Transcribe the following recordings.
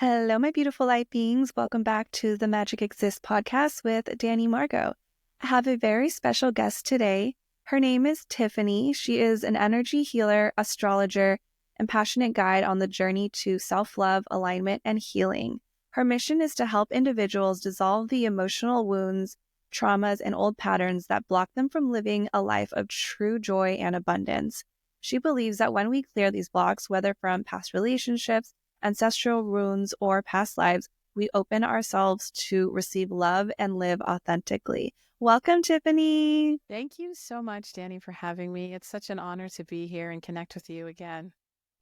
Hello, my beautiful light beings. Welcome back to the Magic Exists podcast with Dani Margeaux. I have a very special guest today. Her name is Tiffany. She is an energy healer, astrologer, and passionate guide on the journey to self-love, alignment, and healing. Her mission is to help individuals dissolve the emotional wounds, traumas, and old patterns that block them from living a life of true joy and abundance. She believes that when we clear these blocks, whether from past relationships, ancestral wounds, or past lives, we open ourselves to receive love and live authentically. Welcome, Tiffany. Thank you so much, Dani, for having me. It's such an honor to be here and connect with you again.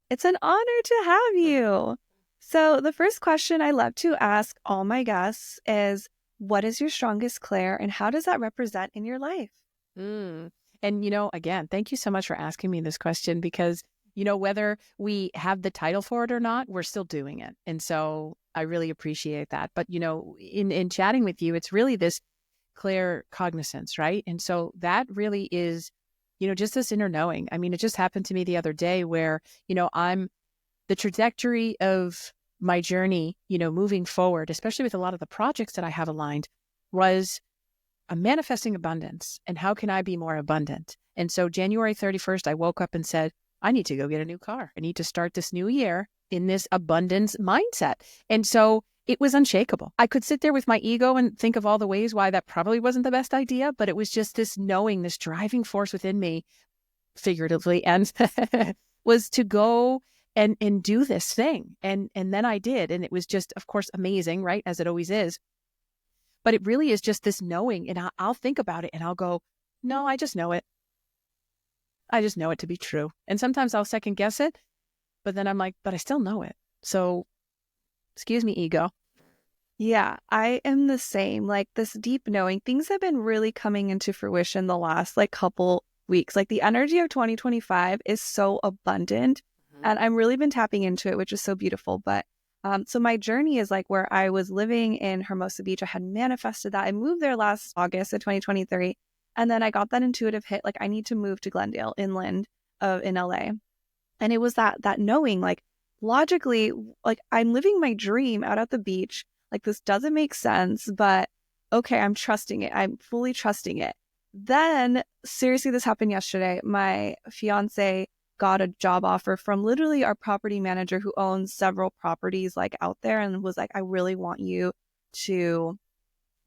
It's an honor to have you. So the first question I love to ask all my guests is, what is your strongest clair and how does that represent in your life? And, again, thank you so much for asking me this question because, whether we have the title for it or not, we're still doing it. And so I really appreciate that. But, in chatting with you, it's really this clear cognizance, right? And so that really is, just this inner knowing. I mean, it just happened to me the other day where, I'm the trajectory of my journey, moving forward, especially with a lot of the projects that I have aligned, was I'm manifesting abundance. And how can I be more abundant? And so January 31st, I woke up and said, I need to go get a new car. I need to start this new year in this abundance mindset. And so it was unshakable. I could sit there with my ego and think of all the ways why that probably wasn't the best idea, but it was just this knowing, this driving force within me, figuratively, and was to go and do this thing. And then I did. And it was just, of course, amazing, right? As it always is. But it really is just this knowing. And I'll think about it and I'll go, no, I just know it. I just know it to be true. And sometimes I'll second guess it, but then I'm like, but I still know it. So excuse me, ego. Yeah, I am the same. Like this deep knowing, things have been really coming into fruition the last couple weeks. Like the energy of 2025 is so abundant and I'm really been tapping into it, which is so beautiful. But so my journey is where I was living in Hermosa Beach. I had manifested that. I moved there last August of 2023. And then I got that intuitive hit, I need to move to Glendale, inland in LA. And it was that knowing, logically, I'm living my dream out at the beach. This doesn't make sense, but okay, I'm trusting it. I'm fully trusting it. Then, seriously, this happened yesterday. My fiance got a job offer from literally our property manager who owns several properties out there and was like, I really want you to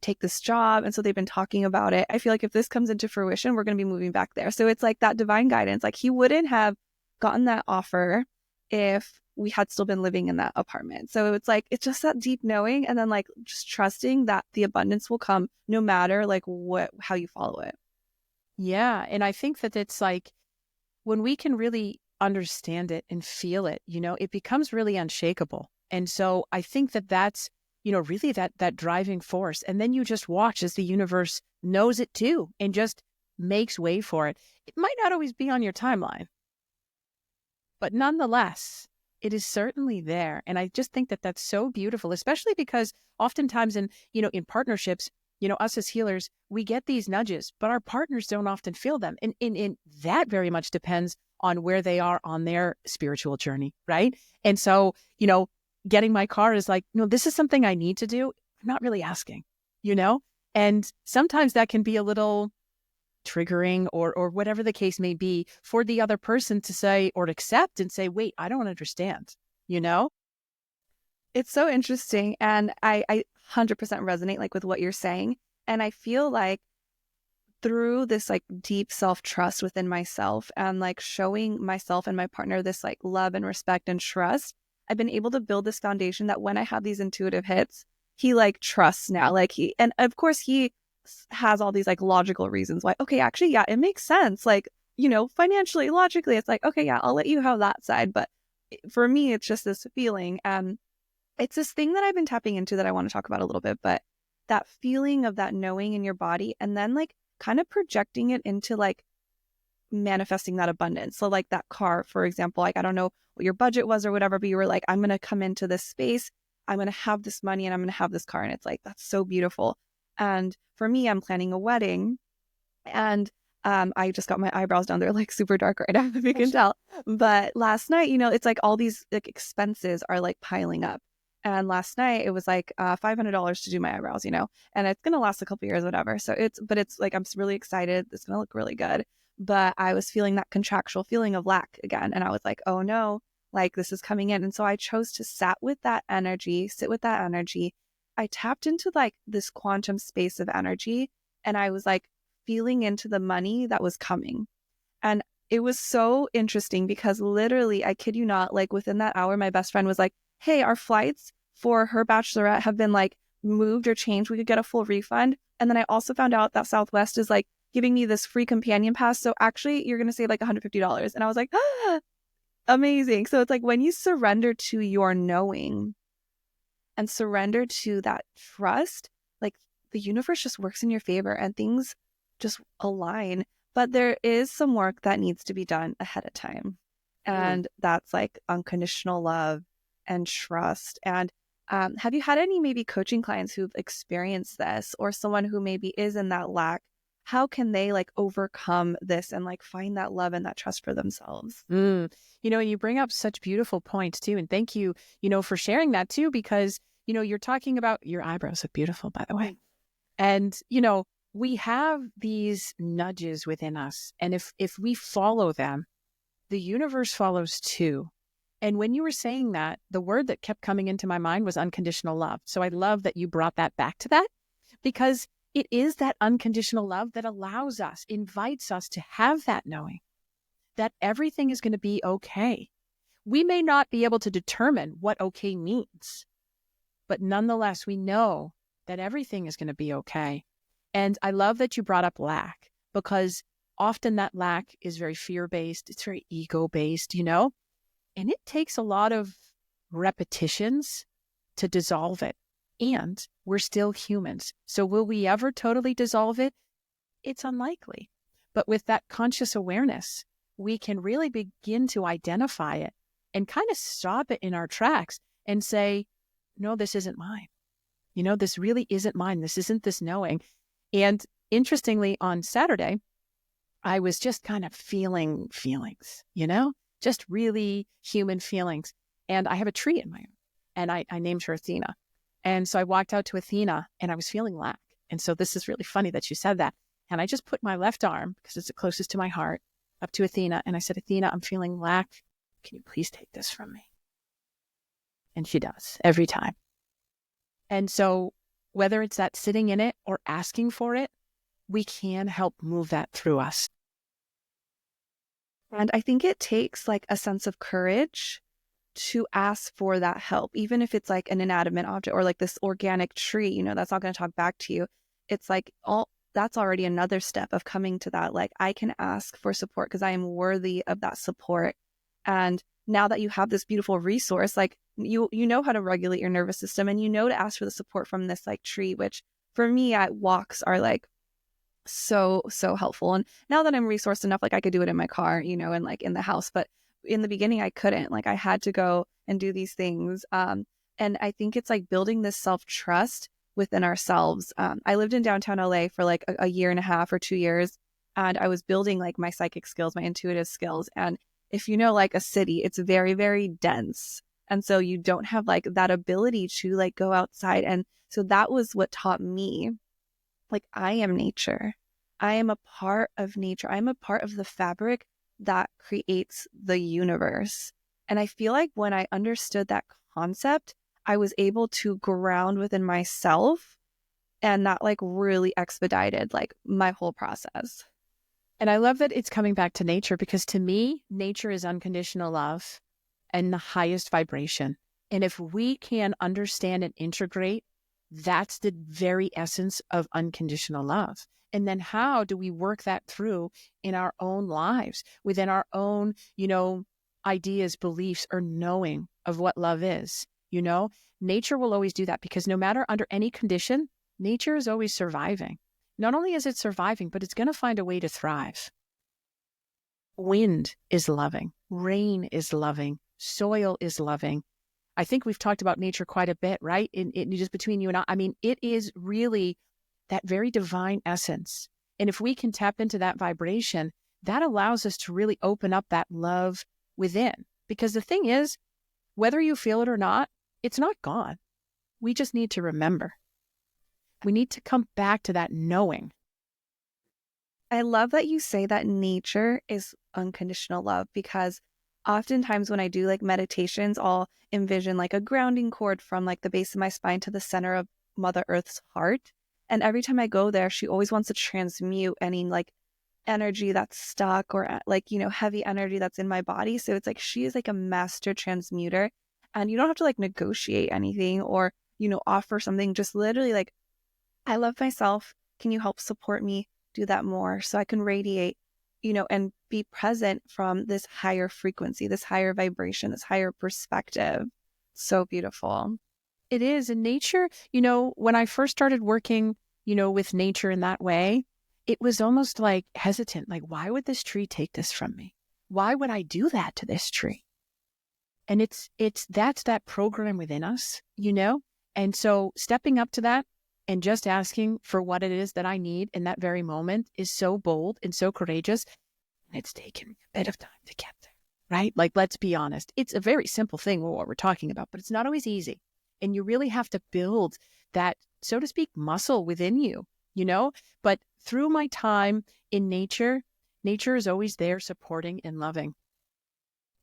take this job. And so they've been talking about it. I feel like if this comes into fruition, we're going to be moving back there. So it's that divine guidance. He wouldn't have gotten that offer if we had still been living in that apartment. So it's just that deep knowing and then just trusting that the abundance will come no matter how you follow it. Yeah. And I think that it's when we can really understand it and feel it, it becomes really unshakable. And so I think that that's, really that driving force. And then you just watch as the universe knows it too and just makes way for it. It might not always be on your timeline, but nonetheless, it is certainly there. And I just think that that's so beautiful, especially because oftentimes in partnerships, us as healers, we get these nudges, but our partners don't often feel them. And that very much depends on where they are on their spiritual journey, right? And so, getting my car is no, this is something I need to do. I'm not really asking, and sometimes that can be a little triggering or whatever the case may be for the other person to say or accept and say, wait, I don't understand, It's so interesting. And I 100% resonate with what you're saying. And I feel through this deep self-trust within myself and showing myself and my partner this love and respect and trust, I've been able to build this foundation that when I have these intuitive hits, he trusts now. And of course he has all these logical reasons why, okay, actually, yeah, it makes sense. Financially, logically, it's okay, yeah, I'll let you have that side. But for me, it's just this feeling. It's this thing that I've been tapping into that I want to talk about a little bit, but that feeling of that knowing in your body and then kind of projecting it into manifesting that abundance. So that car, for example, I don't know what your budget was or whatever, but you were I'm going to come into this space, I'm going to have this money and I'm going to have this car. And it's that's so beautiful. And for me, I'm planning a wedding and I just got my eyebrows done. They're super dark right now, if you can tell. But last night, it's all these expenses are piling up. And last night it was like $500 to do my eyebrows, and it's going to last a couple years, whatever. So it's like, I'm really excited. It's going to look really good. But I was feeling that contractual feeling of lack again. And I was like, oh no, like this is coming in. And so I chose to sit with that energy. I tapped into like this quantum space of energy, and I was like feeling into the money that was coming. And it was so interesting because literally, I kid you not, like within that hour, my best friend was like, hey, our flights for her bachelorette have been like moved or changed. We could get a full refund. And then I also found out that Southwest is like giving me this free companion pass. So actually, you're going to save like $150. And I was like, ah, amazing. So it's like when you surrender to your knowing and surrender to that trust, like the universe just works in your favor and things just align. But there is some work that needs to be done ahead of time. And that's like unconditional love and trust. And have you had any maybe coaching clients who've experienced this, or someone who maybe is in that lack? How can they like overcome this and like find that love and that trust for themselves? You bring up such beautiful points too. And thank you, for sharing that too, because, you're talking about your eyebrows look beautiful, by the way. And, we have these nudges within us. And if we follow them, the universe follows too. And when you were saying that, the word that kept coming into my mind was unconditional love. So I love that you brought that back to that, because it is that unconditional love that allows us, invites us to have that knowing that everything is going to be okay. We may not be able to determine what okay means, but nonetheless, we know that everything is going to be okay. And I love that you brought up lack, because often that lack is very fear-based. It's very ego-based, and it takes a lot of repetitions to dissolve it. And we're still humans. So will we ever totally dissolve it? It's unlikely. But with that conscious awareness, we can really begin to identify it and kind of stop it in our tracks and say, no, this isn't mine. This really isn't mine. This isn't this knowing. And interestingly, on Saturday, I was just kind of feeling feelings, just really human feelings. And I have a tree in my arm, and I named her Athena. And so I walked out to Athena and I was feeling lack. And so this is really funny that you said that. And I just put my left arm, because it's the closest to my heart, up to Athena. And I said, Athena, I'm feeling lack. Can you please take this from me? And she does every time. And so whether it's that sitting in it or asking for it, we can help move that through us. And I think it takes like a sense of courage to ask for that help, even if it's like an inanimate object or like this organic tree, that's not going to talk back to you. It's like that's already another step of coming to that. Like, I can ask for support because I am worthy of that support. And now that you have this beautiful resource, like you know how to regulate your nervous system, and to ask for the support from this like tree, which for me at walks are like so helpful. And now that I'm resourced enough, like I could do it in my car, and like in the house, but in the beginning I couldn't. Like I had to go and do these things. And I think it's like building this self-trust within ourselves. I lived in downtown LA for like a year and a half or 2 years, and I was building like my psychic skills, my intuitive skills. And if like a city, it's very, very dense. And so you don't have like that ability to like go outside. And so that was what taught me, like, I am nature. I am a part of nature. I'm a part of the fabric that creates the universe. And I feel like when I understood that concept, I was able to ground within myself, and that like really expedited like my whole process. And I love that it's coming back to nature, because to me, nature is unconditional love and the highest vibration. And if we can understand and integrate, that's the very essence of unconditional love. And then how do we work that through in our own lives, within our own, ideas, beliefs, or knowing of what love is? Nature will always do that, because no matter under any condition, nature is always surviving. Not only is it surviving, but it's going to find a way to thrive. Wind is loving. Rain is loving. Soil is loving. I think we've talked about nature quite a bit, right? In just between you and I mean, it is really that very divine essence. And if we can tap into that vibration, that allows us to really open up that love within. Because the thing is, whether you feel it or not, It's not gone. We just need to remember. We need to come back to that knowing. I love that you say that nature is unconditional love, because oftentimes when I do like meditations, I'll envision like a grounding cord from like the base of my spine to the center of Mother Earth's heart. And every time I go there, she always wants to transmute any like energy that's stuck or like, heavy energy that's in my body. So it's like she is like a master transmuter, and you don't have to like negotiate anything or, offer something. Just literally like, I love myself. Can you help support me do that more so I can radiate, and be present from this higher frequency, this higher vibration, this higher perspective. So beautiful. It is. In nature, when I first started working, with nature in that way, it was almost like hesitant. Like, why would this tree take this from me? Why would I do that to this tree? And that's that program within us, And so stepping up to that and just asking for what it is that I need in that very moment is so bold and so courageous. And it's taken a bit of time to get there, right? Like, let's be honest. It's a very simple thing, what we're talking about, but it's not always easy. And you really have to build that, so to speak, muscle within you, But through my time in nature, nature is always there supporting and loving.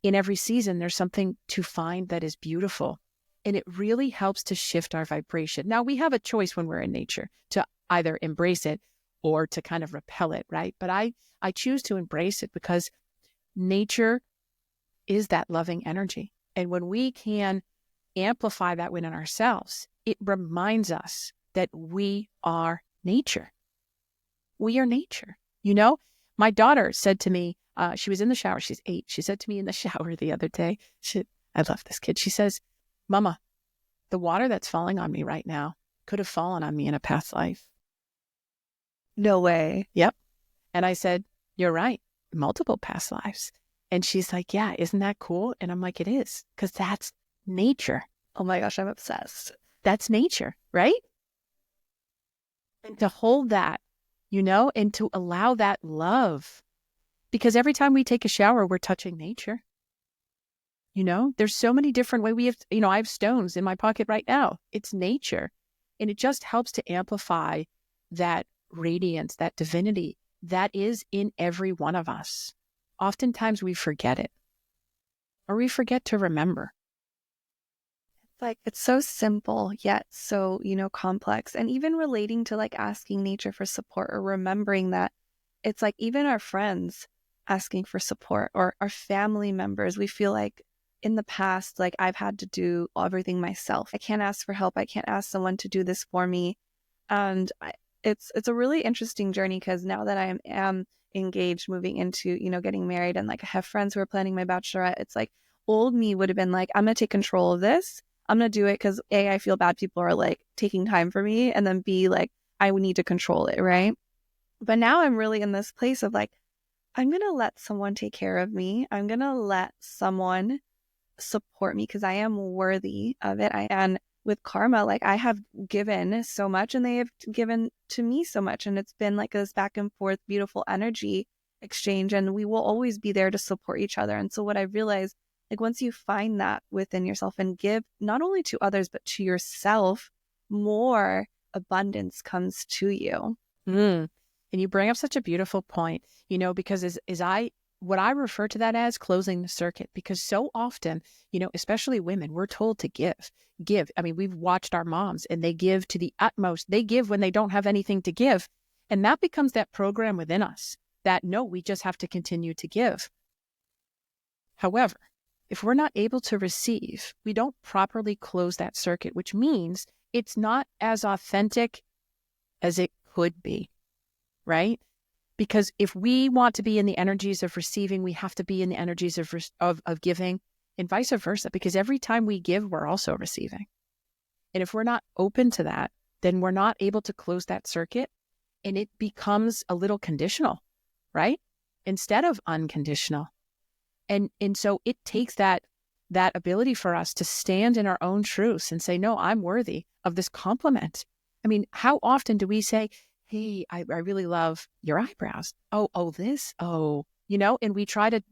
In every season, there's something to find that is beautiful. And it really helps to shift our vibration. Now, we have a choice when we're in nature to either embrace it or to kind of repel it, right? But I choose to embrace it because nature is that loving energy. And when we can amplify that within ourselves, it reminds us that we are nature. We are nature. My daughter said to me, she was in the shower. She's 8. She said to me in the shower the other day, I love this kid. She says, Mama, the water that's falling on me right now could have fallen on me in a past life. No way. Yep. And I said, you're right. Multiple past lives. And she's like, yeah, isn't that cool? And I'm like, it is, because that's nature. Oh my gosh, I'm obsessed. That's nature, right? And to hold that, and to allow that love, because every time we take a shower, we're touching nature. There's so many different ways. We have, I have stones in my pocket right now. It's nature. And it just helps to amplify that radiance, that divinity that is in every one of us. Oftentimes we forget it, or we forget to remember. Like, it's so simple, yet so, complex. And even relating to like asking nature for support, or remembering that it's like even our friends asking for support, or our family members, we feel like in the past, like I've had to do everything myself. I can't ask for help. I can't ask someone to do this for me. And it's a really interesting journey, because now that I am engaged, moving into, getting married, and like I have friends who are planning my bachelorette, it's like old me would have been like, I'm going to take control of this. I'm going to do it because A, I feel bad people are like taking time for me, and then B, like I would need to control it, right? But now I'm really in this place of like, I'm going to let someone take care of me. I'm going to let someone support me because I am worthy of it. And with karma, like I have given so much and they have given to me so much. And it's been like this back and forth, beautiful energy exchange. And we will always be there to support each other. And so what I realized, like once you find that within yourself and give not only to others, but to yourself, more abundance comes to you. And you bring up such a beautiful point, because what I refer to that as closing the circuit, because so often, especially women, we're told to give. I mean, we've watched our moms and they give to the utmost. They give when they don't have anything to give. And that becomes that program within us that, no, we just have to continue to give. However, if we're not able to receive, we don't properly close that circuit, which means it's not as authentic as it could be, right? Because if we want to be in the energies of receiving, we have to be in the energies of giving, and vice versa, because every time we give, we're also receiving. And if we're not open to that, then we're not able to close that circuit, and it becomes a little conditional, right? Instead of unconditional. And so it takes that ability for us to stand in our own truths and say, no, I'm worthy of this compliment. I mean, how often do we say, hey, I really love your eyebrows. Oh, this, and we try to,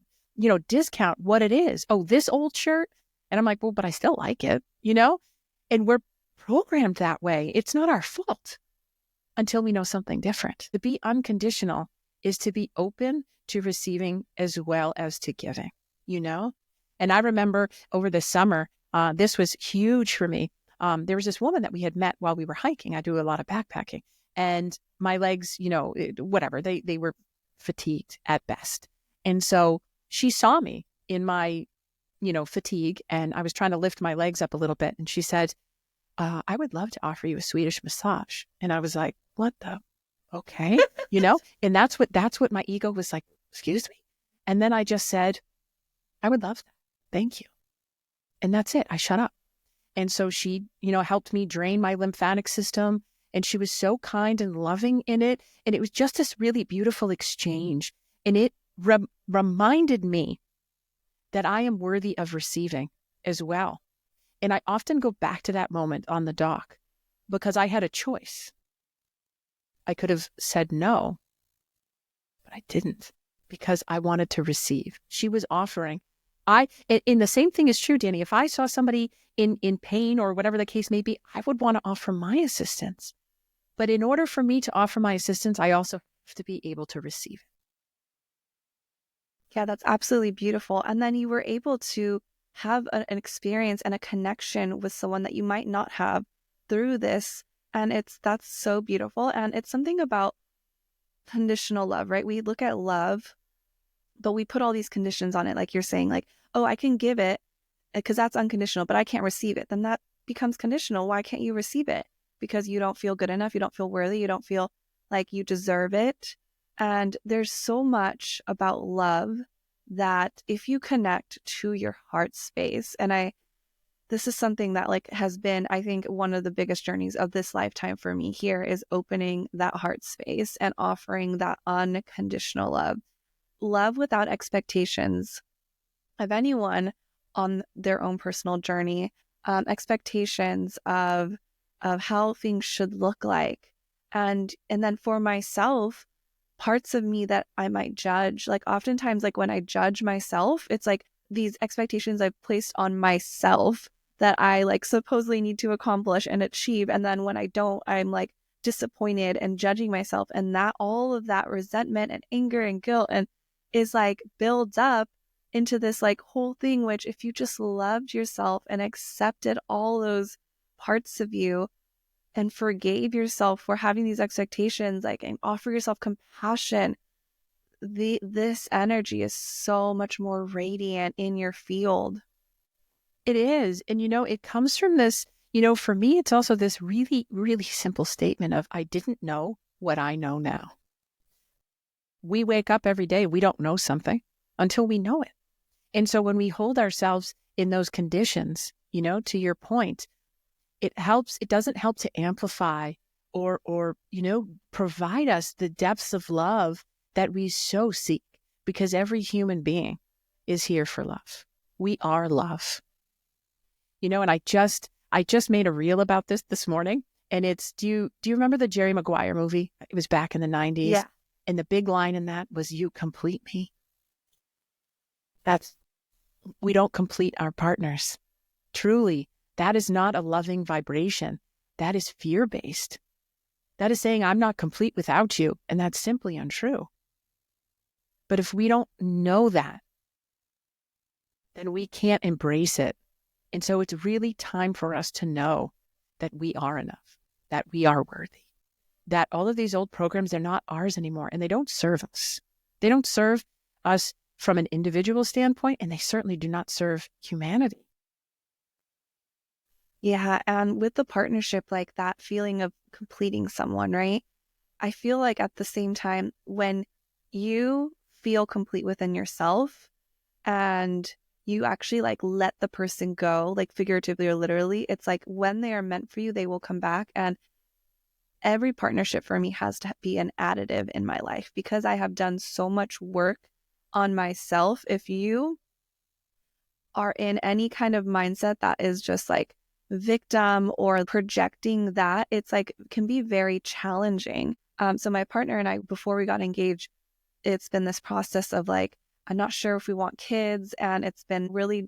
discount what it is. Oh, this old shirt. And I'm like, well, but I still like it, you know? And we're programmed that way. It's not our fault until we know something different. To be unconditional is to be open to receiving as well as to giving, you know? And I remember over the summer, this was huge for me. There was this woman that we had met while we were hiking. I do a lot of backpacking, and my legs, whatever, they were fatigued at best. And so she saw me in my, fatigue, and I was trying to lift my legs up a little bit. And she said, I would love to offer you a Swedish massage. And I was like, what the? Okay. And that's what my ego was like, excuse me. And then I just said, I would love that. Thank you. And that's it. I shut up. And so she, helped me drain my lymphatic system. And she was so kind and loving in it. And it was just this really beautiful exchange. And it reminded me that I am worthy of receiving as well. And I often go back to that moment on the dock because I had a choice. I could have said no, but I didn't because I wanted to receive. She was offering. And the same thing is true, Dani. If I saw somebody in pain or whatever the case may be, I would want to offer my assistance. But in order for me to offer my assistance, I also have to be able to receive it. Yeah, that's absolutely beautiful. And then you were able to have an experience and a connection with someone that you might not have through this. And that's so beautiful. And it's something about conditional love, right? We look at love, but we put all these conditions on it. Like you're saying, like, oh, I can give it because that's unconditional, but I can't receive it. Then that becomes conditional. Why can't you receive it? Because you don't feel good enough. You don't feel worthy. You don't feel like you deserve it. And there's so much about love that if you connect to your heart space, and this is something that has been, I think, one of the biggest journeys of this lifetime for me here is opening that heart space and offering that unconditional love without expectations of anyone on their own personal journey, expectations of how things should look like. And then for myself, parts of me that I might judge, oftentimes, when I judge myself, it's these expectations I've placed on myself that I supposedly need to accomplish and achieve. And then when I don't, I'm disappointed and judging myself. And that all of that resentment and anger and guilt and is builds up into this whole thing, which if you just loved yourself and accepted all those parts of you and forgave yourself for having these expectations, and offer yourself compassion, this energy is so much more radiant in your field. It is. And, it comes from this, for me, it's also this really, really simple statement of, I didn't know what I know now. We wake up every day, we don't know something until we know it. And so when we hold ourselves in those conditions, to your point, it doesn't help to amplify or provide us the depths of love that we so seek, because every human being is here for love. We are love. And I just made a reel about this morning, and it's, do you remember the Jerry Maguire movie? It was back in the 90s. Yeah. And the big line in that was, you complete me. We don't complete our partners. Truly, that is not a loving vibration. That is fear-based. That is saying, I'm not complete without you. And that's simply untrue. But if we don't know that, then we can't embrace it. And so it's really time for us to know that we are enough, that we are worthy, that all of these old programs, they're not ours anymore, and they don't serve us. They don't serve us from an individual standpoint, and they certainly do not serve humanity. Yeah. And with the partnership, that feeling of completing someone, right? I feel at the same time, when you feel complete within yourself and you actually let the person go, figuratively or literally, it's when they are meant for you, they will come back. And every partnership for me has to be an additive in my life, because I have done so much work on myself. If you are in any kind of mindset that is just victim or projecting that, it's can be very challenging. So my partner and I, before we got engaged, it's been this process of I'm not sure if we want kids. And it's been really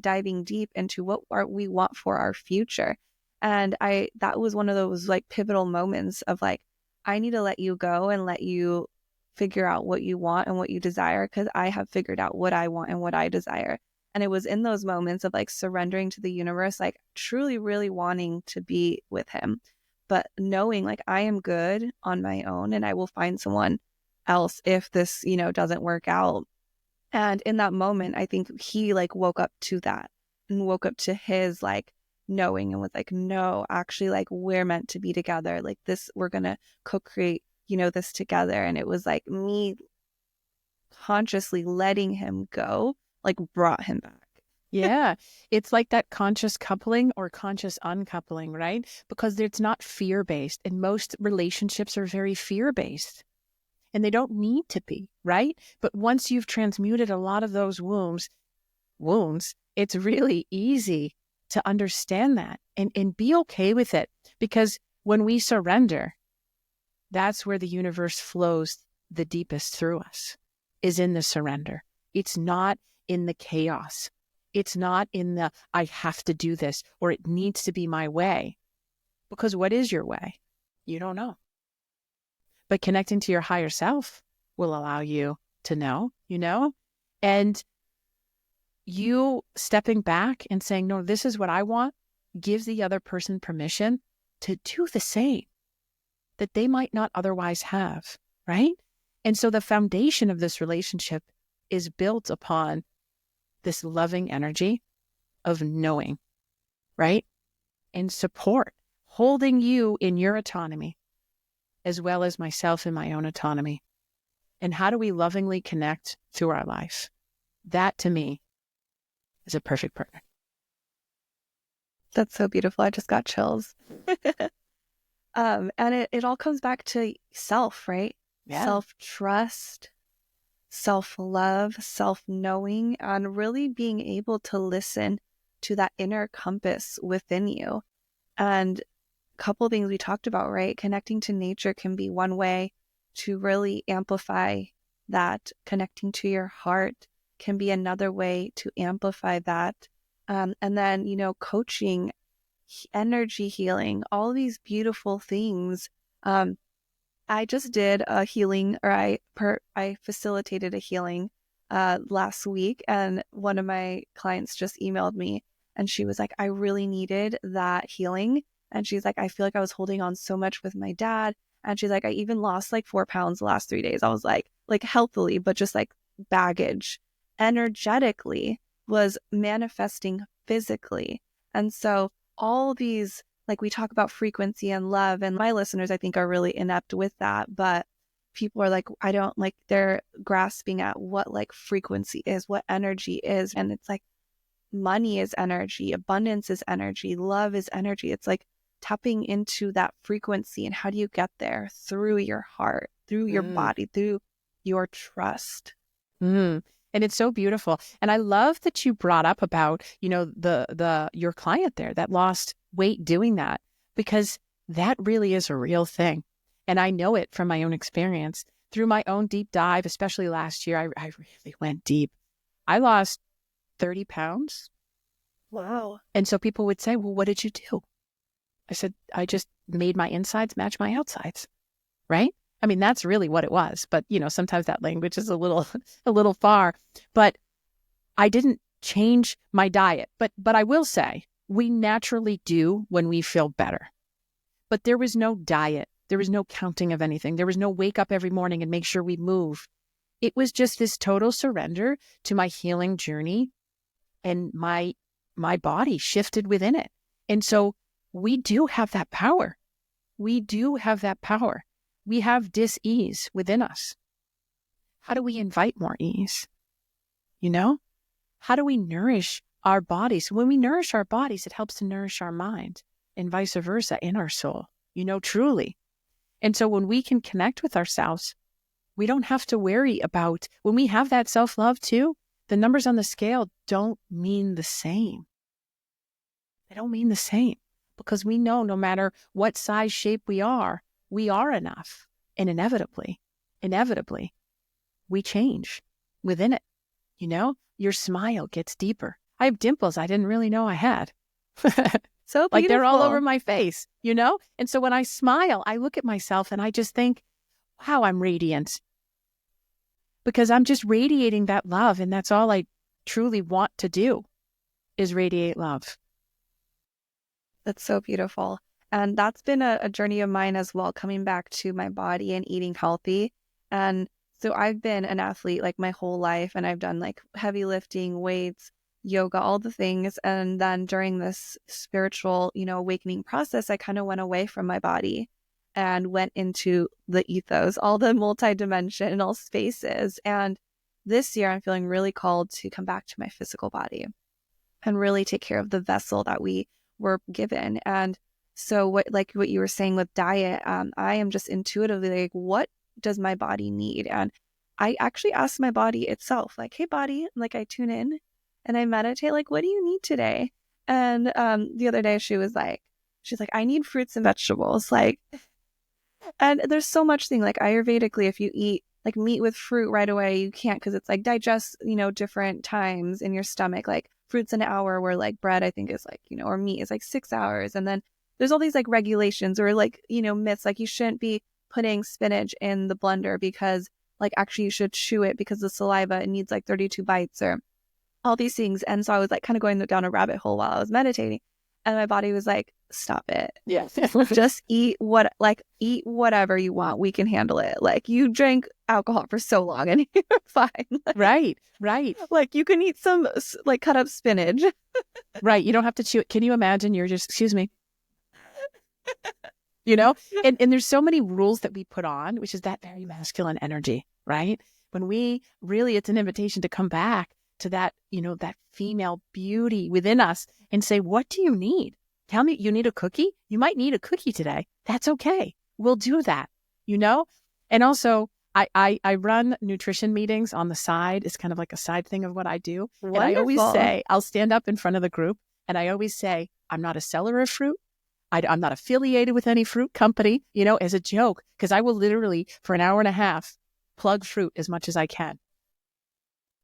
diving deep into what we want for our future. And that was one of those like pivotal moments of like, I need to let you go and let you figure out what you want and what you desire, because I have figured out what I want and what I desire. And it was in those moments of like surrendering to the universe, like truly, really wanting to be with him, but knowing like I am good on my own and I will find someone else if this, doesn't work out. And in that moment, I think he like woke up to that and woke up to his like knowing and was like, no, actually, like we're meant to be together. Like this, we're going to co-create, this together. And it was like me consciously letting him go, like brought him back. Yeah. It's like that conscious coupling or conscious uncoupling, right? Because it's not fear-based, and most relationships are very fear-based, and they don't need to be, right? But once you've transmuted a lot of those wounds, it's really easy to understand that and be okay with it. Because when we surrender, that's where the universe flows the deepest through us, is in the surrender. It's not in the chaos. It's not in the, I have to do this, or it needs to be my way. Because what is your way? You don't know. But connecting to your higher self will allow you to know, and you stepping back and saying, no, this is what I want, gives the other person permission to do the same that they might not otherwise have, right? And so the foundation of this relationship is built upon this loving energy of knowing, right? And support, holding you in your autonomy, as well as myself in my own autonomy. And how do we lovingly connect through our life? That, to me, is a perfect partner. That's so beautiful. I just got chills. And it all comes back to self, right? Yeah. Self-trust, self-love, self-knowing, and really being able to listen to that inner compass within you. And a couple of things we talked about, right? Connecting to nature can be one way to really amplify that. Connecting to your heart can be another way to amplify that. And then, coaching, energy healing, all these beautiful things. I just did a healing, or I facilitated a healing last week, and one of my clients just emailed me, and she was like, I really needed that healing. And she's like, I feel like I was holding on so much with my dad. And she's like, I even lost like 4 pounds the last 3 days. I was like healthily, but just like baggage energetically was manifesting physically. And so all these, like we talk about frequency and love, and my listeners, I think, are really inept with that. But people are like, I don't like, they're grasping at what like frequency is, what energy is. And it's like, money is energy, abundance is energy, love is energy. It's like tapping into that frequency. And how do you get there? Through your heart, through your body, through your trust. And it's so beautiful. And I love that you brought up about, your client there that lost weight doing that, because that really is a real thing. And I know it from my own experience through my own deep dive, especially last year. I really went deep. I lost 30 pounds. Wow. And so people would say, well, what did you do? I said, I just made my insides match my outsides, right? I mean, that's really what it was. But, sometimes that language is a little far. But I didn't change my diet. But I will say, we naturally do when we feel better. But there was no diet. There was no counting of anything. There was no wake up every morning and make sure we move. It was just this total surrender to my healing journey, and my body shifted within it. And so we do have that power. We do have that power. We have dis-ease within us. How do we invite more ease? How do we nourish our bodies? When we nourish our bodies, it helps to nourish our mind, and vice versa in our soul, truly. And so when we can connect with ourselves, we don't have to worry about, when we have that self-love too, the numbers on the scale don't mean the same. They don't mean the same, because we know no matter what size, shape we are enough. And inevitably, we change within it. Your smile gets deeper. I have dimples I didn't really know I had. So Like they're all over beautiful. my face, And so when I smile, I look at myself and I just think, wow, I'm radiant because I'm just radiating that love. And that's all I truly want to do is radiate love. That's so beautiful. And that's been a journey of mine as well, coming back to my body and eating healthy. And so I've been an athlete like my whole life, and I've done like heavy lifting, weights, yoga, all the things. And then during this spiritual, awakening process, I kind of went away from my body and went into the ethos, all the multidimensional spaces. And this year, I'm feeling really called to come back to my physical body and really take care of the vessel that we were given. And so what you were saying with diet, I am just intuitively like, what does my body need? And I actually ask my body itself, like, hey body, like I tune in and I meditate, like, what do you need today? And the other day she's like, I need fruits and vegetables. Like, and there's so much thing like Ayurvedically, if you eat like meat with fruit right away, you can't because it's like digests, different times in your stomach. Like fruits an hour, where like bread, I think is like, or meat is like 6 hours. And then there's all these like regulations or like, myths, like you shouldn't be putting spinach in the blender because like actually you should chew it because the saliva, it needs like 32 bites or all these things. And so I was like kind of going down a rabbit hole while I was meditating. And my body was like, stop it. Yes. Just eat whatever you want. We can handle it. Like you drank alcohol for so long and you're fine. Right. Like you can eat some like cut up spinach. Right. You don't have to chew it. Can you imagine you're just, excuse me, and there's so many rules that we put on, which is that very masculine energy, right? When it's an invitation to come back to that, that female beauty within us and say, what do you need? Tell me, you need a cookie? You might need a cookie today. That's okay. We'll do that, And also, I run nutrition meetings on the side. It's kind of like a side thing of what I do. Wonderful. And I always say, I'll stand up in front of the group and I always say, I'm not a seller of fruit. I'm not affiliated with any fruit company, as a joke, because I will literally, for an hour and a half, plug fruit as much as I can.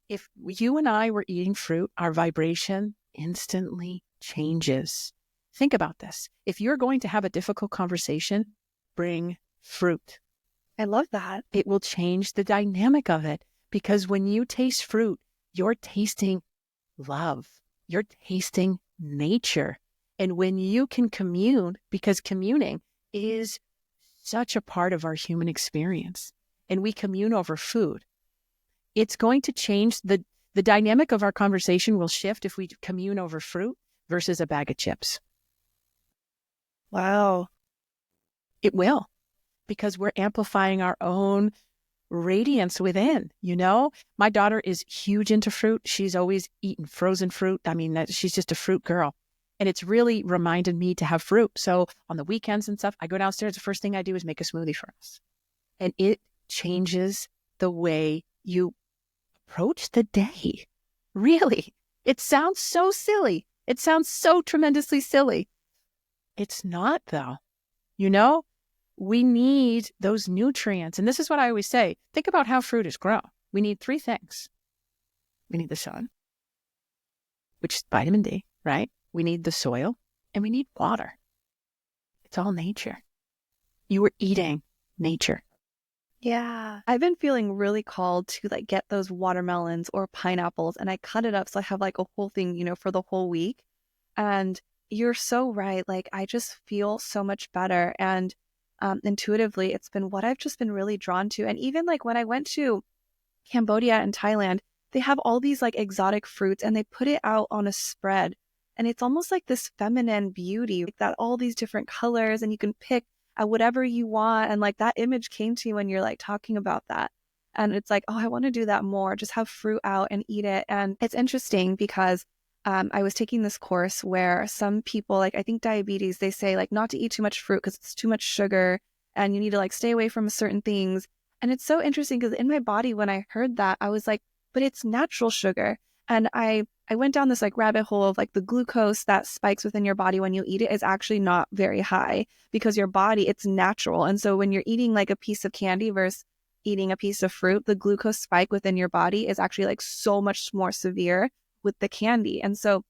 If you and I were eating fruit, our vibration instantly changes. Think about this. If you're going to have a difficult conversation, bring fruit. I love that. It will change the dynamic of it, because when you taste fruit, you're tasting love. You're tasting nature. And when you can commune, because communing is such a part of our human experience, and we commune over food, it's going to change the dynamic of our conversation will shift if we commune over fruit versus a bag of chips. Wow. It will, because we're amplifying our own radiance within, My daughter is huge into fruit. She's always eaten frozen fruit. I mean, she's just a fruit girl. And it's really reminded me to have fruit. So on the weekends and stuff, I go downstairs. The first thing I do is make a smoothie for us. And it changes the way you approach the day. Really. It sounds so silly. It sounds so tremendously silly. It's not, though. We need those nutrients. And this is what I always say. Think about how fruit is grown. We need 3 things. We need the sun, which is vitamin D, right? We need the soil, and we need water. It's all nature. You were eating nature. Yeah. I've been feeling really called to like get those watermelons or pineapples, and I cut it up so I have like a whole thing, for the whole week. And you're so right. Like I just feel so much better. And intuitively, it's been what I've just been really drawn to. And even like when I went to Cambodia and Thailand, they have all these like exotic fruits and they put it out on a spread. And it's almost like this feminine beauty, like that, all these different colors, and you can pick at whatever you want. And like that image came to you when you're like talking about that. And it's like, oh, I want to do that more, just have fruit out and eat it. And it's interesting because I was taking this course where some people, like I think diabetes, they say like not to eat too much fruit because it's too much sugar and you need to like stay away from certain things. And it's so interesting because in my body, when I heard that, I was like, but it's natural sugar. And I went down this like rabbit hole of like the glucose that spikes within your body when you eat it is actually not very high because your body, it's natural. And so when you're eating like a piece of candy versus eating a piece of fruit, the glucose spike within your body is actually like so much more severe with the candy. And so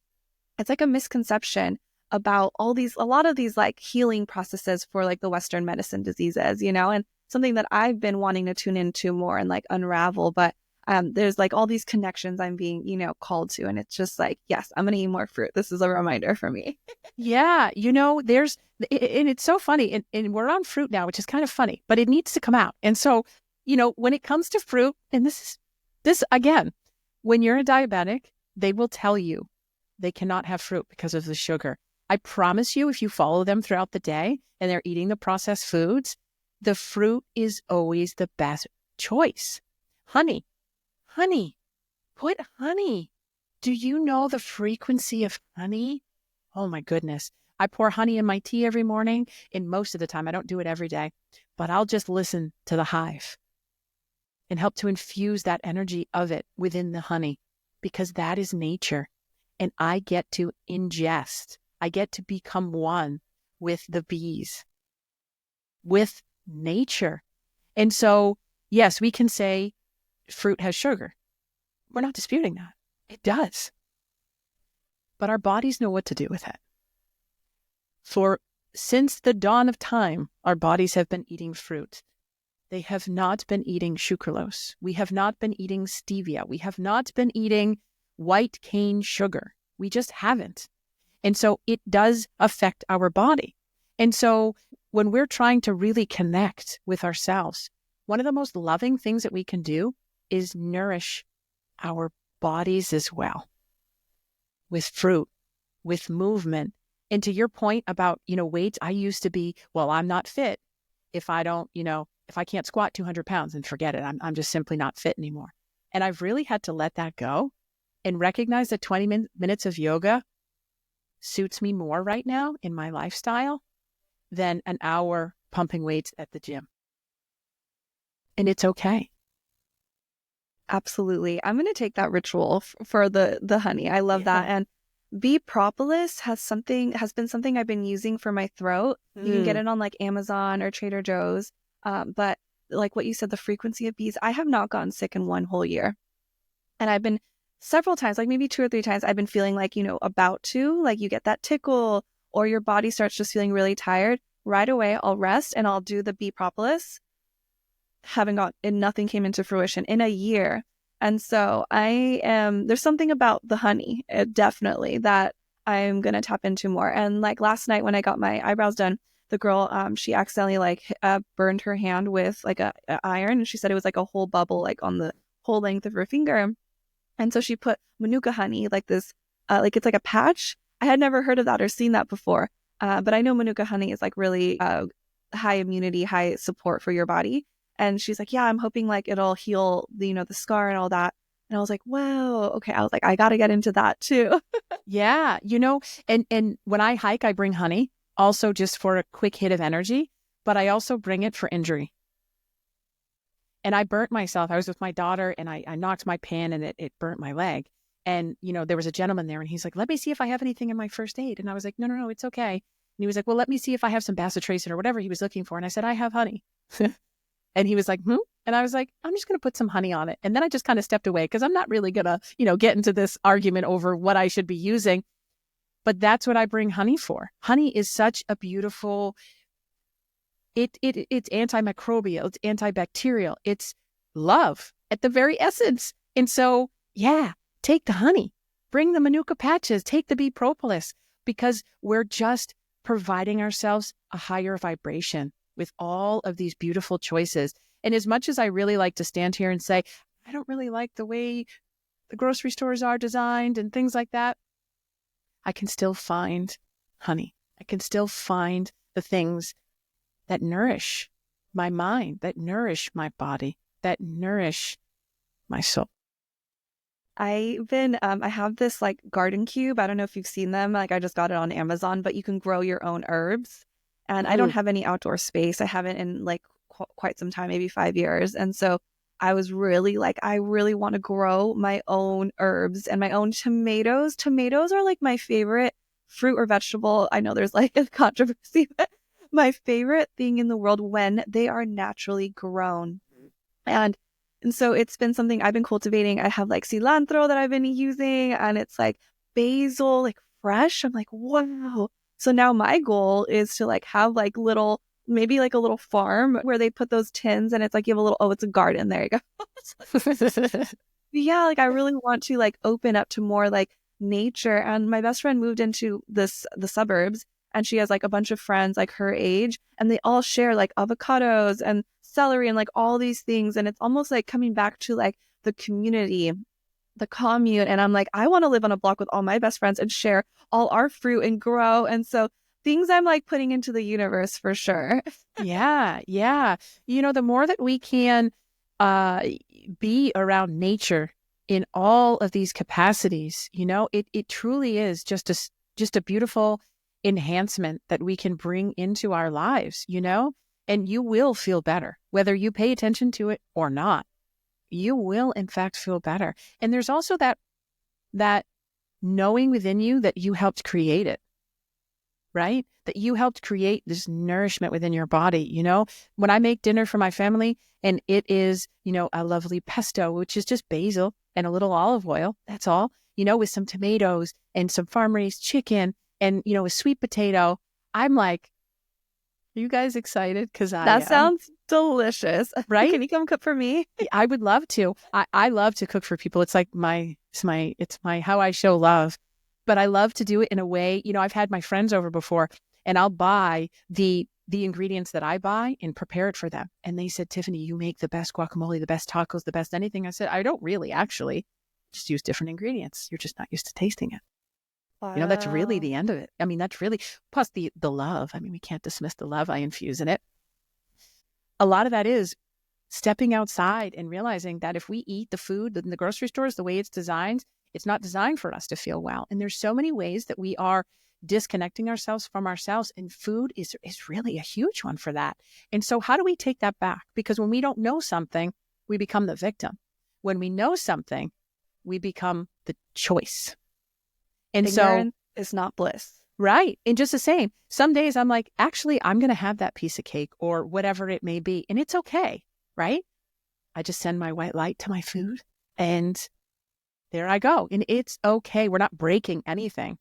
it's like a misconception about a lot of these like healing processes for like the Western medicine diseases, and something that I've been wanting to tune into more and like unravel. But there's like all these connections I'm being, called to. And it's just like, yes, I'm going to eat more fruit. This is a reminder for me. Yeah. And it's so funny. And we're on fruit now, which is kind of funny, but it needs to come out. And so, when it comes to fruit, and this again, when you're a diabetic, they will tell you they cannot have fruit because of the sugar. I promise you, if you follow them throughout the day and they're eating the processed foods, the fruit is always the best choice. Honey, put honey. Do you know the frequency of honey? Oh my goodness. I pour honey in my tea every morning, and most of the time, I don't do it every day, but I'll just listen to the hive and help to infuse that energy of it within the honey, because that is nature. And I get to ingest, I get to become one with the bees, with nature. And so, yes, we can say fruit has sugar. We're not disputing that. It does. But our bodies know what to do with it. Since the dawn of time, our bodies have been eating fruit. They have not been eating sucralose. We have not been eating stevia. We have not been eating white cane sugar. We just haven't. And so it does affect our body. And so when we're trying to really connect with ourselves, one of the most loving things that we can do is nourish our bodies as well with fruit, with movement. And to your point about, weights, I used to be, well, I'm not fit if I don't, if I can't squat 200 pounds, and forget it. I'm just simply not fit anymore. And I've really had to let that go and recognize that 20 minutes of yoga suits me more right now in my lifestyle than an hour pumping weights at the gym. And it's okay. Absolutely. I'm going to take that ritual for the honey. I love that. And bee propolis has been something I've been using for my throat. You can get it on like Amazon or Trader Joe's. But like what you said, the frequency of bees, I have not gotten sick in one whole year. And I've been several times, like maybe 2 or 3 times, I've been feeling like, about to, like you get that tickle or your body starts just feeling really tired. Right away, I'll rest and I'll do the bee propolis. And nothing came into fruition in a year. And so there's something about the honey, definitely, that I'm going to tap into more. And like last night when I got my eyebrows done, the girl, she accidentally burned her hand with like a iron. And she said it was like a whole bubble, like on the whole length of her finger. And so she put manuka honey, like this, like it's like a patch. I had never heard of that or seen that before. But I know manuka honey is like really high immunity, high support for your body. And she's like, yeah, I'm hoping like it'll heal the scar and all that. And I was like, wow, okay. I was like, I got to get into that too. Yeah. And when I hike, I bring honey also just for a quick hit of energy, but I also bring it for injury. And I burnt myself. I was with my daughter and I knocked my pan and it burnt my leg. And, there was a gentleman there and he's like, let me see if I have anything in my first aid. And I was like, no, it's okay. And he was like, well, let me see if I have some bacitracin or whatever he was looking for. And I said, I have honey. And he was like, And I was like, I'm just going to put some honey on it. And then I just kind of stepped away because I'm not really going to, get into this argument over what I should be using. But that's what I bring honey for. Honey is such a beautiful, it's antimicrobial, it's antibacterial, it's love at the very essence. And so, yeah, take the honey, bring the manuka patches, take the bee propolis, because we're just providing ourselves a higher vibration with all of these beautiful choices. And as much as I really like to stand here and say, I don't really like the way the grocery stores are designed and things like that, I can still find honey. I can still find the things that nourish my mind, that nourish my body, that nourish my soul. I have this like garden cube. I don't know if you've seen them. Like I just got it on Amazon, but you can grow your own herbs. And I don't have any outdoor space. I haven't in like quite some time, maybe 5 years. And so I was really like, I really want to grow my own herbs and my own tomatoes. Tomatoes are like my favorite fruit or vegetable. I know there's like a controversy, but my favorite thing in the world when they are naturally grown. And and so it's been something I've been cultivating. I have like cilantro that I've been using, and it's like basil, like fresh. I'm like, wow. So now my goal is to like have like little, maybe like a little farm where they put those tins and it's like you have a little, oh, it's a garden. There you go. Yeah, like I really want to like open up to more like nature. And my best friend moved into the suburbs, and she has like a bunch of friends like her age, and they all share like avocados and celery and like all these things. And it's almost like coming back to like the community, the commune. And I'm like, I want to live on a block with all my best friends and share all our fruit and grow. And so things I'm like putting into the universe for sure. Yeah, yeah. The more that we can uh, be around nature in all of these capacities, it truly is just a beautiful enhancement that we can bring into our lives, and you will feel better, whether you pay attention to it or not. You will, in fact, feel better. And there's also that knowing within you that you helped create it, right? That you helped create this nourishment within your body. When I make dinner for my family and it is, a lovely pesto, which is just basil and a little olive oil, that's all, with some tomatoes and some farm raised chicken and, a sweet potato. I'm like, are you guys excited? Because I That am. sounds delicious. Right? Can you come cook for me? I would love to. I love to cook for people. It's like it's my how I show love. But I love to do it in a way, I've had my friends over before and I'll buy the ingredients that I buy and prepare it for them. And they said, Tiffany, you make the best guacamole, the best tacos, the best anything. I said, I don't really actually just use different ingredients. You're just not used to tasting it. That's really Wow. the end of it. I mean, that's really, plus the love. I mean, we can't dismiss the love I infuse in it. A lot of that is stepping outside and realizing that if we eat the food in the grocery stores the way it's designed, it's not designed for us to feel well. And there's so many ways that we are disconnecting ourselves from ourselves, and food is really a huge one for that. And so how do we take that back? Because when we don't know something, we become the victim. When we know something, we become the choice. And Ignorance is not bliss. right. And just the same, some days I'm like, actually, I'm going to have that piece of cake or whatever it may be. And it's okay. Right? I just send my white light to my food and there I go. And it's okay. We're not breaking anything.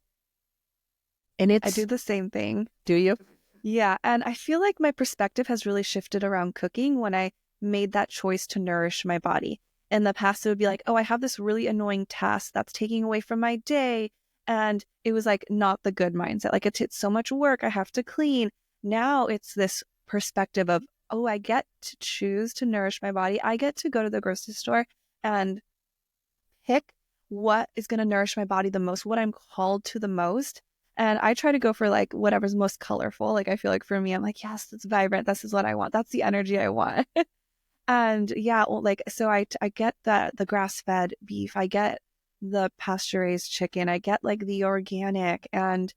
And I do the same thing. Do you? Yeah. And I feel like my perspective has really shifted around cooking when I made that choice to nourish my body. In the past, it would be like, oh, I have this really annoying task that's taking away from my day. And it was like not the good mindset. Like it's so much work. I have to clean. Now it's this perspective of, oh, I get to choose to nourish my body. I get to go to the grocery store and pick what is going to nourish my body the most, what I'm called to the most. And I try to go for like whatever's most colorful. Like I feel like for me, I'm like, yes, it's vibrant. This is what I want. That's the energy I want. And yeah, well, like, so I get the grass-fed beef. I get the pasture-raised chicken. I get like the organic, and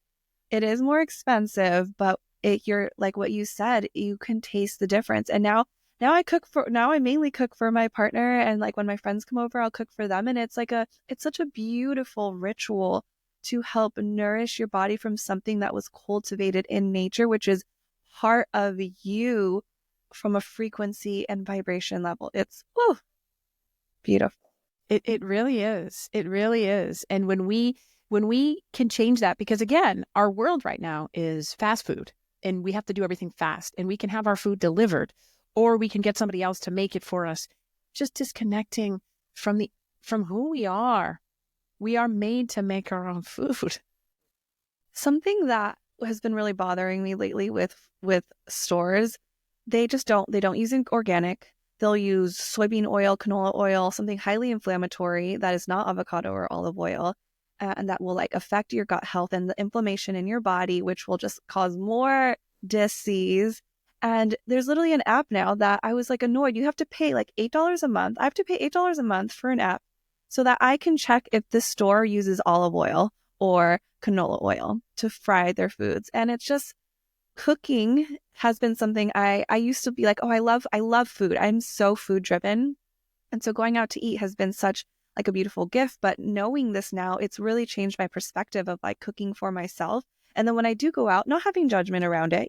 it is more expensive, but you're like what you said, you can taste the difference. And now I mainly cook for my partner, and like when my friends come over, I'll cook for them. And it's such a beautiful ritual to help nourish your body from something that was cultivated in nature, which is part of you from a frequency and vibration level. It's beautiful. It really is. It really is. And when we can change that, because again, our world right now is fast food and we have to do everything fast, and we can have our food delivered or we can get somebody else to make it for us. Just disconnecting from who we are. We are made to make our own food. Something that has been really bothering me lately with stores, they don't use organic. They'll use soybean oil, canola oil, something highly inflammatory that is not avocado or olive oil, and that will like affect your gut health and the inflammation in your body, which will just cause more disease. And there's literally an app now that I was like annoyed. You have to pay like $8 a month. I have to pay $8 a month for an app so that I can check if this store uses olive oil or canola oil to fry their foods. And it's just, cooking has been something I used to be like, oh, I love food. I'm so food driven. And so going out to eat has been such like a beautiful gift. But knowing this now, it's really changed my perspective of like cooking for myself And then when I do go out, not having judgment around it,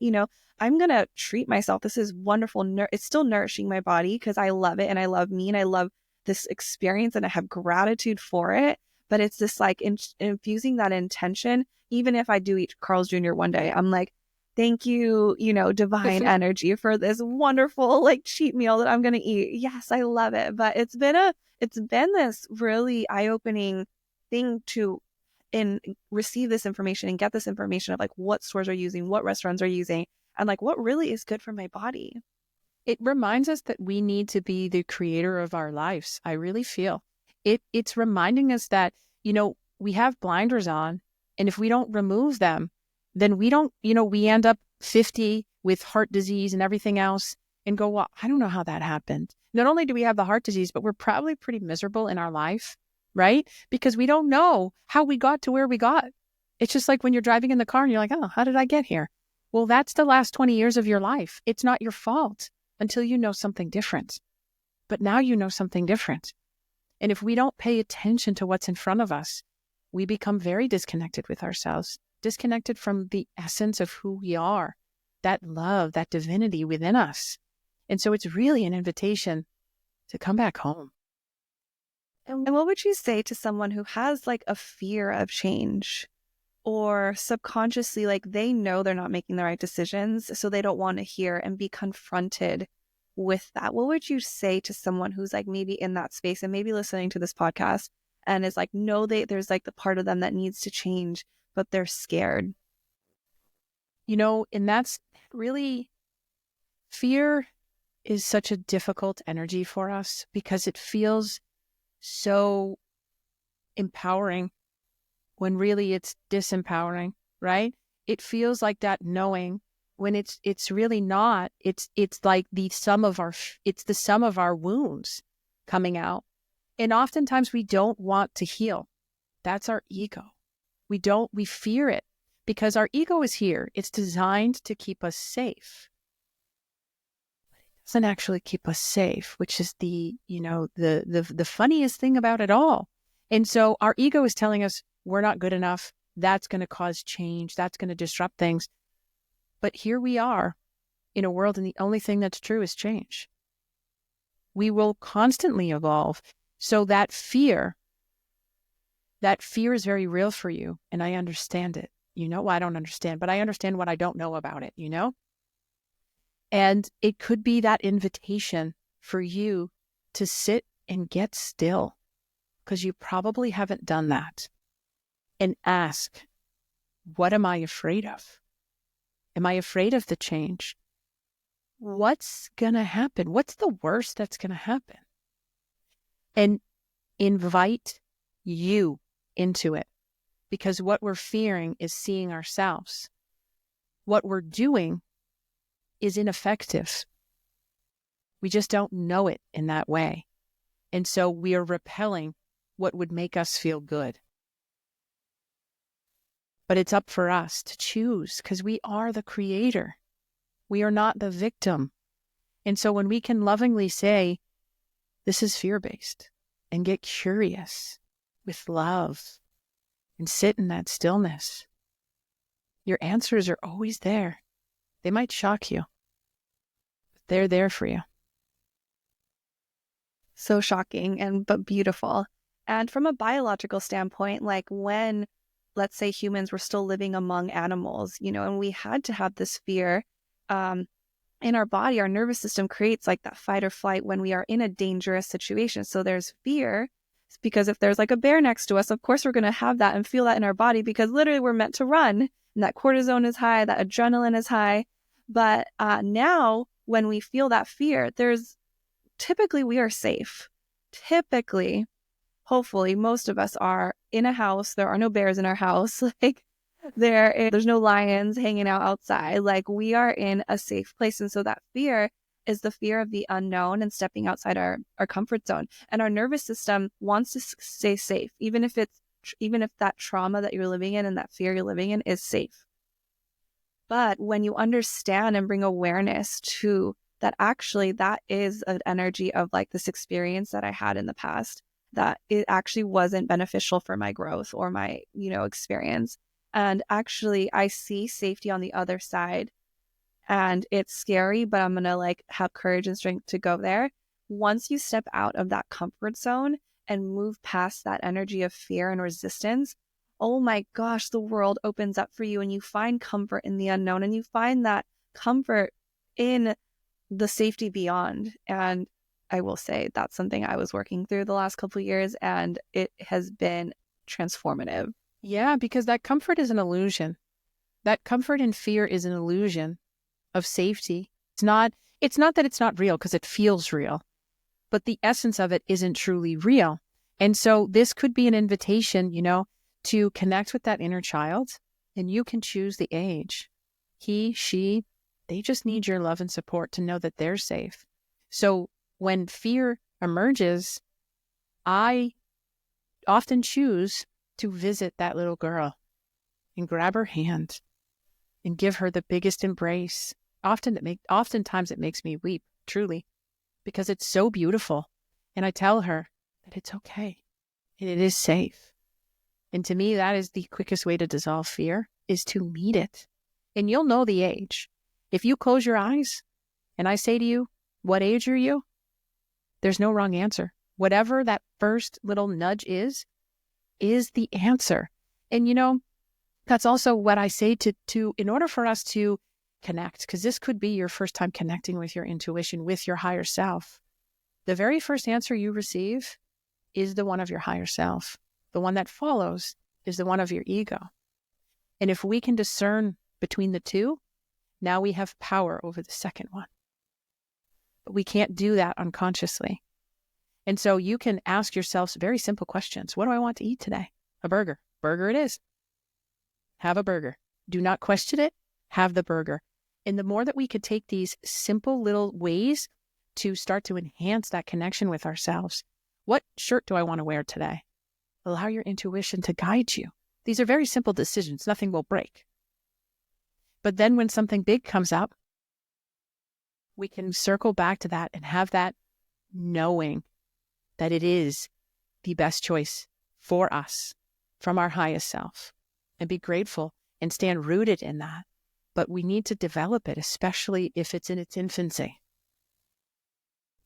I'm going to treat myself. This is wonderful. It's still nourishing my body because I love it and I love me and I love this experience and I have gratitude for it. But it's this like infusing that intention. Even if I do eat Carl's Jr. one day, I'm like, thank you, divine energy for this wonderful like cheat meal that I'm going to eat. Yes, I love it. But it's been this really eye-opening thing to receive this information and get this information of like what stores are using, what restaurants are using, and like what really is good for my body. It reminds us that we need to be the creator of our lives. I really feel it's reminding us that, we have blinders on, and if we don't remove them, then we don't, we end up 50 with heart disease and everything else and go, well, I don't know how that happened. Not only do we have the heart disease, but we're probably pretty miserable in our life, right? Because we don't know how we got to where we got. It's just like when you're driving in the car and you're like, oh, how did I get here? Well, that's the last 20 years of your life. It's not your fault until you know something different. But now you know something different. And if we don't pay attention to what's in front of us, we become very disconnected with ourselves, disconnected from the essence of who we are, that love, that divinity within us. And so it's really an invitation to come back home. And what would you say to someone who has like a fear of change, or subconsciously like they know they're not making the right decisions, so they don't want to hear and be confronted with that? What would you say to someone who's like maybe in that space and maybe listening to this podcast and is like, no, there's like the part of them that needs to change, but they're scared? And that's really, fear is such a difficult energy for us because it feels so empowering when really it's disempowering, right? It feels like that knowing when it's really not. It's like the sum of our wounds coming out. And oftentimes we don't want to heal. That's our ego. We fear it because our ego is here. It's designed to keep us safe. But it doesn't actually keep us safe, which is the funniest thing about it all. And so our ego is telling us we're not good enough. That's going to cause change. That's going to disrupt things. But here we are in a world, and the only thing that's true is change. We will constantly evolve. So that fear is very real for you. And I understand it. Well, I don't understand, but I understand what I don't know about it, And it could be that invitation for you to sit and get still, because you probably haven't done that, and ask, what am I afraid of? Am I afraid of the change? What's going to happen? What's the worst that's going to happen? And invite you into it, because what we're fearing is seeing ourselves. What we're doing is ineffective. We just don't know it in that way. And so we are repelling what would make us feel good. But it's up for us to choose, because we are the creator. We are not the victim. And so when we can lovingly say, this is fear-based, and get curious with love and sit in that stillness, your answers are always there. They might shock you, but they're there for you. So shocking but beautiful. And from a biological standpoint, like when, let's say, humans were still living among animals, and we had to have this fear in our body, our nervous system creates like that fight or flight when we are in a dangerous situation. So there's fear, because if there's like a bear next to us, of course we're going to have that and feel that in our body, because literally we're meant to run, and that cortisone is high, that adrenaline is high. But now when we feel that fear, typically we are safe. Typically, hopefully, most of us are in a house. There are no bears in our house. Like there's no lions hanging out outside. Like we are in a safe place. And so that fear is the fear of the unknown and stepping outside our comfort zone. And our nervous system wants to stay safe, even if that trauma that you're living in and that fear you're living in is safe. But when you understand and bring awareness to that, actually, that is an energy of like this experience that I had in the past, that it actually wasn't beneficial for my growth or my, experience. And actually, I see safety on the other side. And it's scary, but I'm going to like have courage and strength to go there. Once you step out of that comfort zone and move past that energy of fear and resistance, oh my gosh, the world opens up for you and you find comfort in the unknown and you find that comfort in the safety beyond. And I will say that's something I was working through the last couple of years, and it has been transformative. Yeah, because that comfort is an illusion. That comfort and fear is an illusion of safety. It's not that it's not real, because it feels real, but the essence of it isn't truly real. And so this could be an invitation, to connect with that inner child, and you can choose the age. He, she, they just need your love and support to know that they're safe. So when fear emerges, I often choose to visit that little girl and grab her hand and give her the biggest embrace. Oftentimes it makes me weep, truly, because it's so beautiful. And I tell her that it's okay and it is safe. And to me, that is the quickest way to dissolve fear, is to meet it. And you'll know the age. If you close your eyes and I say to you, what age are you? There's no wrong answer. Whatever that first little nudge is the answer. And that's also what I say to in order for us to connect, because this could be your first time connecting with your intuition, with your higher self. The very first answer you receive is the one of your higher self. The one that follows is the one of your ego. And if we can discern between the two, now we have power over the second one. But we can't do that unconsciously. And so you can ask yourself very simple questions. What do I want to eat today? A burger. Burger it is. Have a burger. Do not question it. Have the burger. And the more that we could take these simple little ways to start to enhance that connection with ourselves. What shirt do I want to wear today? Allow your intuition to guide you. These are very simple decisions. Nothing will break. But then when something big comes up, we can circle back to that and have that knowing that it is the best choice for us from our highest self, and be grateful and stand rooted in that. But we need to develop it, especially if it's in its infancy.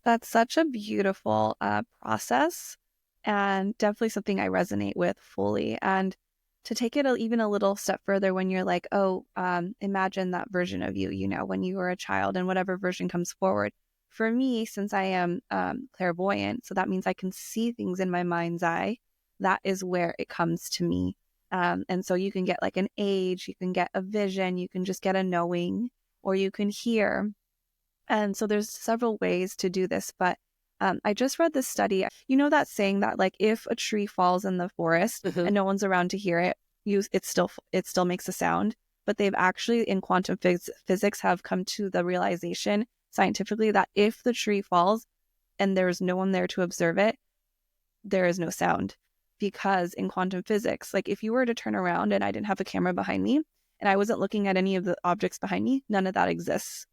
That's such a beautiful process, and definitely something I resonate with fully. And to take it even a little step further, when you're like, imagine that version of you, when you were a child, and whatever version comes forward. For me, since I am clairvoyant, so that means I can see things in my mind's eye, that is where it comes to me. And so you can get like an age, you can get a vision, you can just get a knowing, or you can hear. And so there's several ways to do this, but I just read this study. You know that saying that like if a tree falls in the forest and no one's around to hear it, it still makes a sound. But they've actually in quantum physics have come to the realization scientifically that if the tree falls and there's no one there to observe it, there is no sound. Because in quantum physics, like if you were to turn around and I didn't have a camera behind me and I wasn't looking at any of the objects behind me, none of that exists.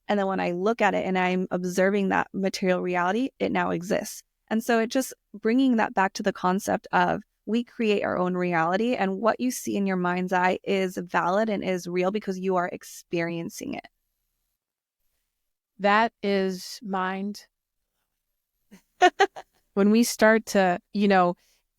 And then when I look at it and I'm observing that material reality, it now exists. And so it just bringing that back to the concept of we create our own reality, and what you see in your mind's eye is valid and is real because you are experiencing it. That is mind. When we start to,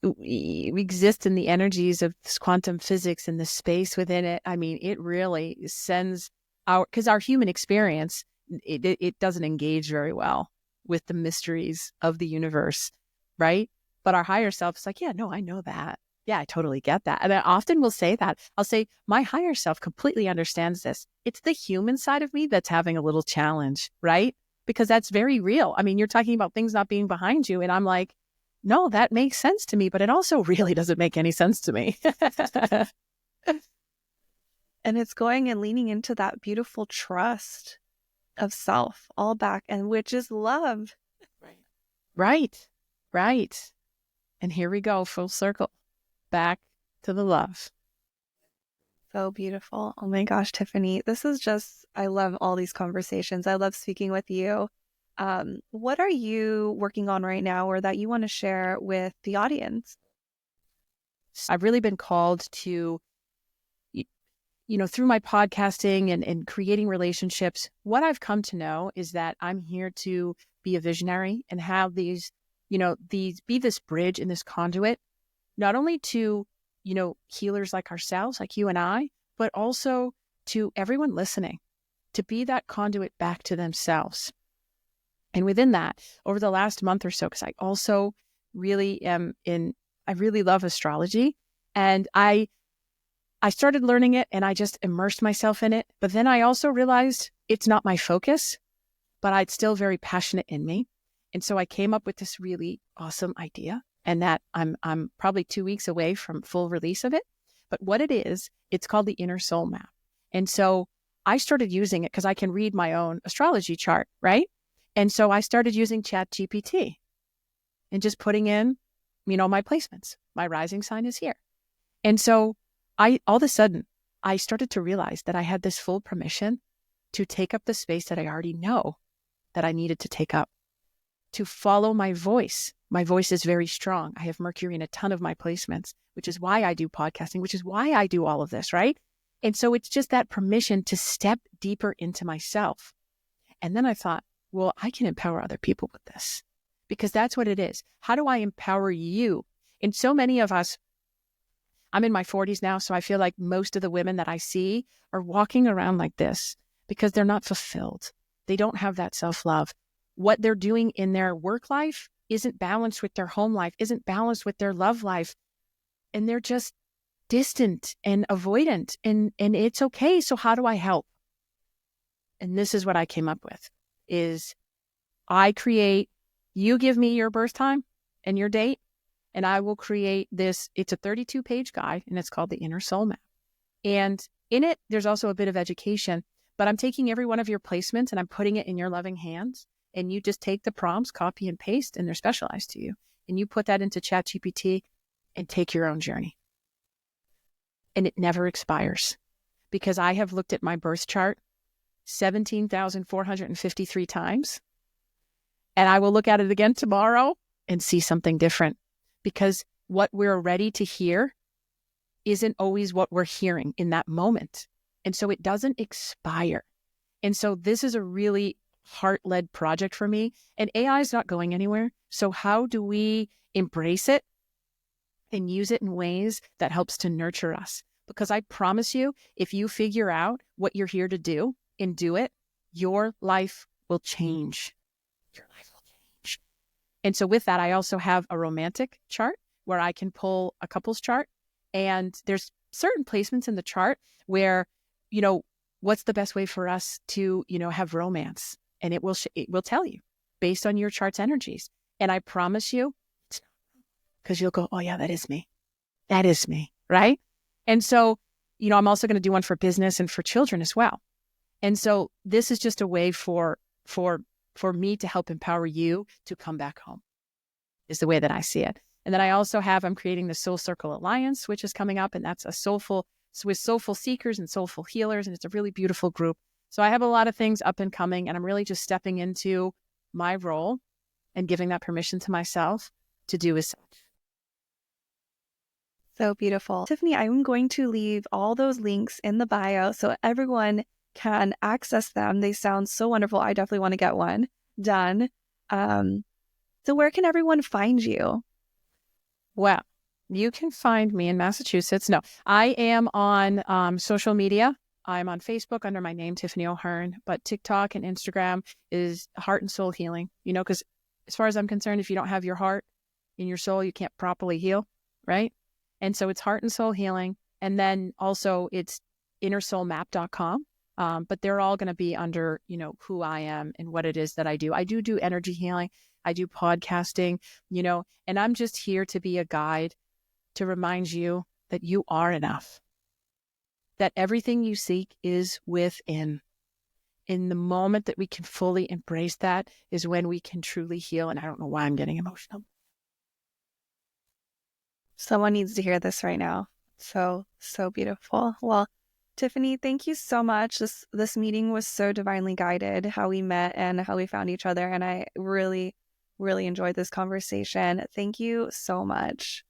we exist in the energies of this quantum physics and the space within it, I mean, it really sends because our human experience, it doesn't engage very well with the mysteries of the universe, right? But our higher self is like, yeah, no, I know that. Yeah, I totally get that. And I often will say that. I'll say, my higher self completely understands this. It's the human side of me that's having a little challenge, right? Because that's very real. I mean, you're talking about things not being behind you. And I'm like, no, that makes sense to me, but it also really doesn't make any sense to me. And it's going and leaning into that beautiful trust of self, all back, and which is love. Right. And here we go, full circle, back to the love. So beautiful. Oh my gosh, Tiffany, this is just, I love all these conversations. I love speaking with you. What are you working on right now or that you want to share with the audience? I've really been called to, through my podcasting and creating relationships, what I've come to know is that I'm here to be a visionary and have these be this bridge and this conduit, not only to, healers like ourselves, like you and I, but also to everyone listening, to be that conduit back to themselves. And within that, over the last month or so, because I also really I really love astrology, and I started learning it and I just immersed myself in it. But then I also realized it's not my focus, but it's still very passionate in me. And so I came up with this really awesome idea, and that I'm probably 2 weeks away from full release of it. But what it is, it's called the Inner Soul Map. And so I started using it because I can read my own astrology chart, right? And so I started using ChatGPT and just putting in, my placements. My rising sign is here. And so all of a sudden, I started to realize that I had this full permission to take up the space that I already know that I needed to take up, to follow my voice. My voice is very strong. I have Mercury in a ton of my placements, which is why I do podcasting, which is why I do all of this, right? And so it's just that permission to step deeper into myself. And then I thought, well, I can empower other people with this, because that's what it is. How do I empower you? And so many of us, I'm in my 40s now, so I feel like most of the women that I see are walking around like this because they're not fulfilled. They don't have that self-love. What they're doing in their work life isn't balanced with their home life, isn't balanced with their love life. And they're just distant and avoidant. And it's okay. So how do I help? And this is what I came up with, is you give me your birth time and your date, and I will create this. It's a 32-page guide, and it's called the Inner Soul Map. And in it, there's also a bit of education, but I'm taking every one of your placements and I'm putting it in your loving hands. And you just take the prompts, copy and paste, and they're specialized to you. And you put that into ChatGPT and take your own journey. And it never expires, because I have looked at my birth chart 17,453 times. And I will look at it again tomorrow and see something different, because what we're ready to hear isn't always what we're hearing in that moment. And so it doesn't expire. And so this is a really heart-led project for me, and AI is not going anywhere. So how do we embrace it and use it in ways that helps to nurture us? Because I promise you, if you figure out what you're here to do and do it, your life will change. Your life will change. And so with that, I also have a romantic chart where I can pull a couple's chart. And there's certain placements in the chart where, what's the best way for us to, have romance? And it will tell you based on your chart's energies. And I promise you, it's not, because you'll go, oh yeah, that is me. That is me, right? And so, I'm also going to do one for business and for children as well. And so this is just a way for me to help empower you to come back home, is the way that I see it. And then I'm creating the Soul Circle Alliance, which is coming up, and that's with soulful seekers and soulful healers. And it's a really beautiful group. So I have a lot of things up and coming, and I'm really just stepping into my role and giving that permission to myself to do as such. So beautiful. Tiffany, I'm going to leave all those links in the bio so everyone can access them. They sound so wonderful. I definitely want to get one done. So where can everyone find you? Well, you can find me in Massachusetts. No, I am on social media. I'm on Facebook under my name, Tiffany O-Hearn, but TikTok and Instagram is Heart and Soul Healing, because as far as I'm concerned, if you don't have your heart in your soul, you can't properly heal, right? And so it's Heart and Soul Healing. And then also it's innersoulmap.com. But they're all going to be under, who I am and what it is that I do. I do energy healing. I do podcasting, and I'm just here to be a guide to remind you that you are enough, that everything you seek is within. In the moment that we can fully embrace that is when we can truly heal. And I don't know why I'm getting emotional. Someone needs to hear this right now. So beautiful. Well, Tiffany, thank you so much. This meeting was so divinely guided, how we met and how we found each other. And I really, really enjoyed this conversation. Thank you so much.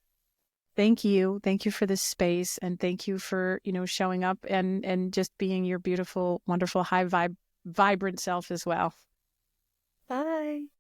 Thank you. Thank you for this space. And thank you for, showing up and just being your beautiful, wonderful, high vibrant self as well. Bye.